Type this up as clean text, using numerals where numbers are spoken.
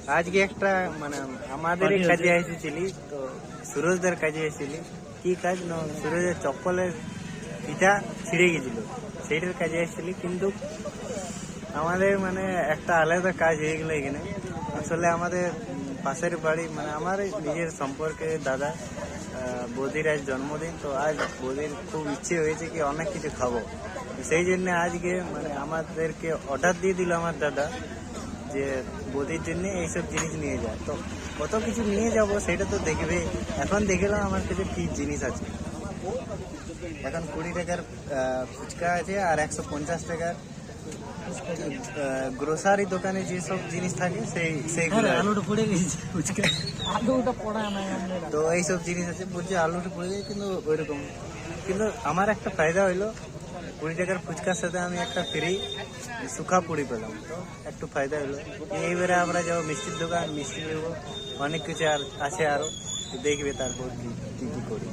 আজকে একটা মানে আমাদের কাজে এসেছিলি তো সুরজদের কাজে এসেছিলি। কি কাজ না, সুরজের চপ্পলের ফিতা ছিঁড়ে গেছিল, সেইটার কাজে এসেছিলি। কিন্তু আমাদের মানে একটা আলাদা কাজ হয়ে গেলো এখানে। আসলে আমাদের পাশের বাড়ি মানে আমার নিজের সম্পর্কে দাদা বৌদির আজ জন্মদিন। তো আজ বৌদির খুব ইচ্ছে হয়েছে কি অনেক কিছু খাবো, সেই জন্য আজকে মানে আমাদেরকে অর্ডার দিয়ে দিল আমার দাদা যে বৌদির জন্য এইসব জিনিস নিয়ে যায়। তো কত কিছু নিয়ে যাব সেটা তো দেখবে। এখন দেখলাম আমার কাছে কি জিনিস আছে। এখন 20 টাকার ফুচকা আছে আর 150 টাকার গ্রোসারি দোকানে যেসব জিনিস থাকে সেইগুলো। তো এইসব জিনিস আছে, বলছে আলুটা পড়ে যায় কিন্তু ওইরকম। কিন্তু আমার একটা ফায়দা হইলো, 20 টাকার ফুচকার সাথে আমি একটা ফ্রি শুকা পুরি পেলাম। তো একটু ফায়দা হলো। এইবারে আমরা যাবো মিষ্টির দোকান, মিষ্টি নেবো, অনেক কিছু আর আছে আরো, দেখবে তারপর কি কি করি।